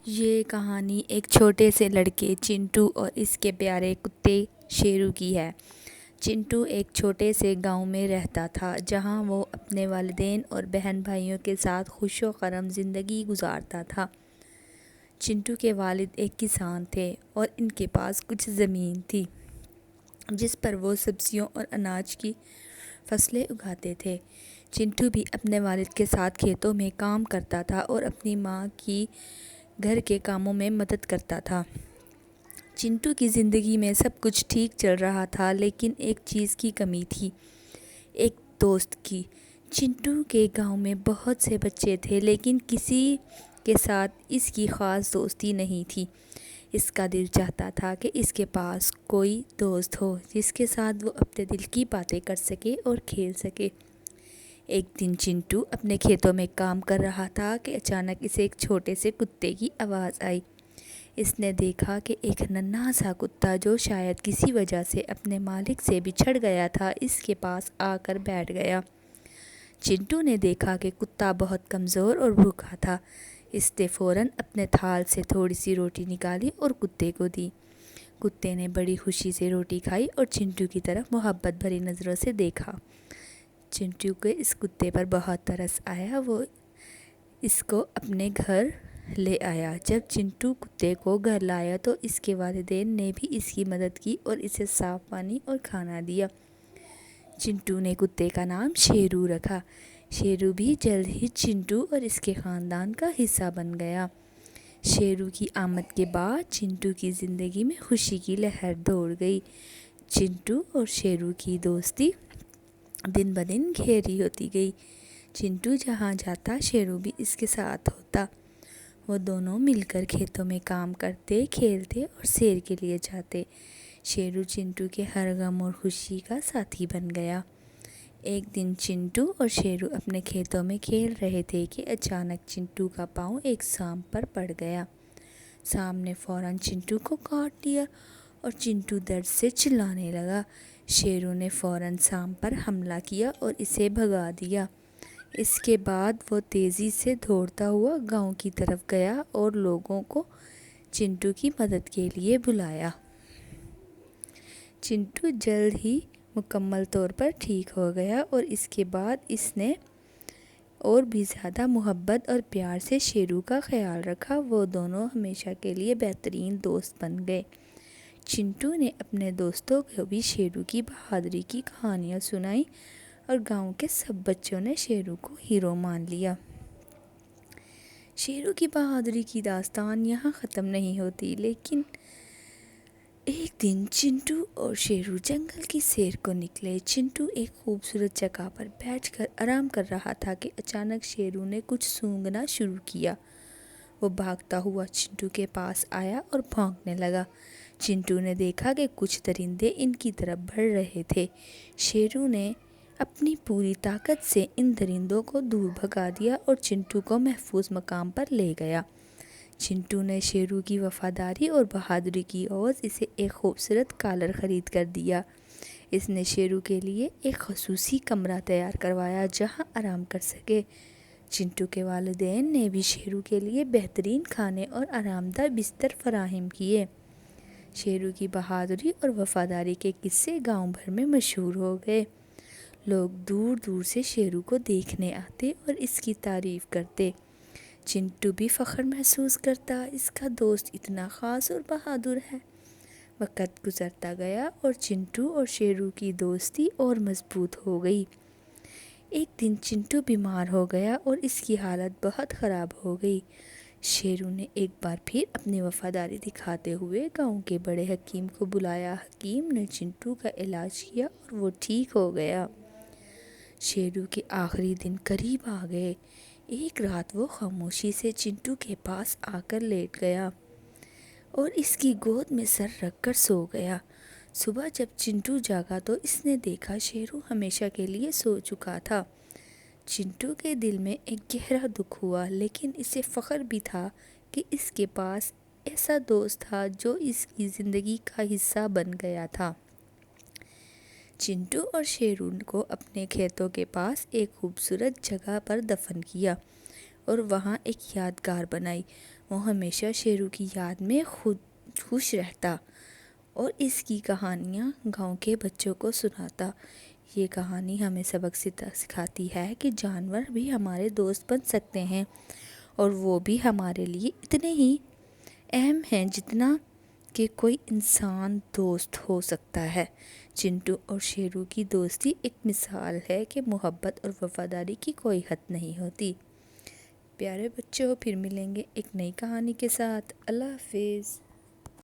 یہ کہانی ایک چھوٹے سے لڑکے چنٹو اور اس کے پیارے کتے شیرو کی ہے۔ چنٹو ایک چھوٹے سے گاؤں میں رہتا تھا جہاں وہ اپنے والدین اور بہن بھائیوں کے ساتھ خوش و خرم زندگی گزارتا تھا۔ چنٹو کے والد ایک کسان تھے اور ان کے پاس کچھ زمین تھی جس پر وہ سبزیوں اور اناج کی فصلیں اگاتے تھے۔ چنٹو بھی اپنے والد کے ساتھ کھیتوں میں کام کرتا تھا اور اپنی ماں کی گھر کے کاموں میں مدد کرتا تھا۔ چنٹو کی زندگی میں سب کچھ ٹھیک چل رہا تھا، لیکن ایک چیز کی کمی تھی، ایک دوست کی۔ چنٹو کے گاؤں میں بہت سے بچے تھے، لیکن کسی کے ساتھ اس کی خاص دوستی نہیں تھی۔ اس کا دل چاہتا تھا کہ اس کے پاس کوئی دوست ہو جس کے ساتھ وہ اپنے دل کی باتیں کر سکے اور کھیل سکے۔ ایک دن چنٹو اپنے کھیتوں میں کام کر رہا تھا کہ اچانک اسے ایک چھوٹے سے کتے کی آواز آئی۔ اس نے دیکھا کہ ایک ننھا سا کتا جو شاید کسی وجہ سے اپنے مالک سے بچھڑ گیا تھا، اس کے پاس آ کر بیٹھ گیا۔ چنٹو نے دیکھا کہ کتا بہت کمزور اور بھوکا تھا۔ اس نے فوراً اپنے تھال سے تھوڑی سی روٹی نکالی اور کتے کو دی۔ کتے نے بڑی خوشی سے روٹی کھائی اور چنٹو کی طرف محبت بھری نظروں سے دیکھا۔ چنٹو کو اس کتے پر بہت ترس آیا۔ وہ اس کو اپنے گھر لے آیا۔ جب چنٹو کتے کو گھر لایا تو اس کے والدین نے بھی اس کی مدد کی اور اسے صاف پانی اور کھانا دیا۔ چنٹو نے کتے کا نام شیرو رکھا۔ شیرو بھی جلد ہی چنٹو اور اس کے خاندان کا حصہ بن گیا۔ شیرو کی آمد کے بعد چنٹو کی زندگی میں خوشی کی لہر دوڑ گئی۔ چنٹو اور شیرو کی دوستی دن بدن گہری ہوتی گئی۔ چنٹو جہاں جاتا شیرو بھی اس کے ساتھ ہوتا۔ وہ دونوں مل کر کھیتوں میں کام کرتے، کھیلتے اور سیر کے لیے جاتے۔ شیرو چنٹو کے ہر غم اور خوشی کا ساتھی بن گیا۔ ایک دن چنٹو اور شیرو اپنے کھیتوں میں کھیل رہے تھے کہ اچانک چنٹو کا پاؤں ایک سانپ پر پڑ گیا۔ سانپ نے فوراً چنٹو کو کاٹ لیا اور چنٹو درد سے چلانے لگا۔ شیرو نے فوراً سانپ پر حملہ کیا اور اسے بھگا دیا۔ اس کے بعد وہ تیزی سے دوڑتا ہوا گاؤں کی طرف گیا اور لوگوں کو چنٹو کی مدد کے لیے بلایا۔ چنٹو جلد ہی مکمل طور پر ٹھیک ہو گیا اور اس کے بعد اس نے اور بھی زیادہ محبت اور پیار سے شیرو کا خیال رکھا۔ وہ دونوں ہمیشہ کے لیے بہترین دوست بن گئے۔ چنٹو نے اپنے دوستوں کو بھی شیرو کی بہادری کی کہانیاں سنائیں اور گاؤں کے سب بچوں نے شیرو کو ہیرو مان لیا۔ شیرو کی بہادری کی داستان یہاں ختم نہیں ہوتی، لیکن ایک دن چنٹو اور شیرو جنگل کی سیر کو نکلے۔ چنٹو ایک خوبصورت جگہ پر بیٹھ کر آرام کر رہا تھا کہ اچانک شیرو نے کچھ سونگھنا شروع کیا۔ وہ بھاگتا ہوا چنٹو کے پاس آیا اور بھونکنے لگا۔ چنٹو نے دیکھا کہ کچھ درندے ان کی طرف بڑھ رہے تھے۔ شیرو نے اپنی پوری طاقت سے ان درندوں کو دور بھگا دیا اور چنٹو کو محفوظ مقام پر لے گیا۔ چنٹو نے شیرو کی وفاداری اور بہادری کی عوض اسے ایک خوبصورت کالر خرید کر دیا۔ اس نے شیرو کے لیے ایک خصوصی کمرہ تیار کروایا جہاں آرام کر سکے۔ چنٹو کے والدین نے بھی شیرو کے لیے بہترین کھانے اور آرام دہ بستر فراہم کیے۔ شیرو کی بہادری اور وفاداری کے قصے گاؤں بھر میں مشہور ہو گئے۔ لوگ دور دور سے شیرو کو دیکھنے آتے اور اس کی تعریف کرتے۔ چنٹو بھی فخر محسوس کرتا، اس کا دوست اتنا خاص اور بہادر ہے۔ وقت گزرتا گیا اور چنٹو اور شیرو کی دوستی اور مضبوط ہو گئی۔ ایک دن چنٹو بیمار ہو گیا اور اس کی حالت بہت خراب ہو گئی۔ شیرو نے ایک بار پھر اپنی وفاداری دکھاتے ہوئے گاؤں کے بڑے حکیم کو بلایا۔ حکیم نے چنٹو کا علاج کیا اور وہ ٹھیک ہو گیا۔ شیرو کے آخری دن قریب آ گئے۔ ایک رات وہ خاموشی سے چنٹو کے پاس آ کر لیٹ گیا اور اس کی گود میں سر رکھ کر سو گیا۔ صبح جب چنٹو جاگا تو اس نے دیکھا شیرو ہمیشہ کے لیے سو چکا تھا۔ چنٹو کے دل میں ایک گہرا دکھ ہوا، لیکن اسے فخر بھی تھا کہ اس کے پاس ایسا دوست تھا جو اس کی زندگی کا حصہ بن گیا تھا۔ چنٹو اور شیرو کو اپنے کھیتوں کے پاس ایک خوبصورت جگہ پر دفن کیا اور وہاں ایک یادگار بنائی۔ وہ ہمیشہ شیرو کی یاد میں خوش رہتا اور اس کی کہانیاں گاؤں کے بچوں کو سناتا۔ یہ کہانی ہمیں سبق سکھاتی ہے کہ جانور بھی ہمارے دوست بن سکتے ہیں اور وہ بھی ہمارے لیے اتنے ہی اہم ہیں جتنا کہ کوئی انسان دوست ہو سکتا ہے۔ چنٹو اور شیرو کی دوستی ایک مثال ہے کہ محبت اور وفاداری کی کوئی حد نہیں ہوتی۔ پیارے بچوں، پھر ملیں گے ایک نئی کہانی کے ساتھ۔ اللہ حافظ۔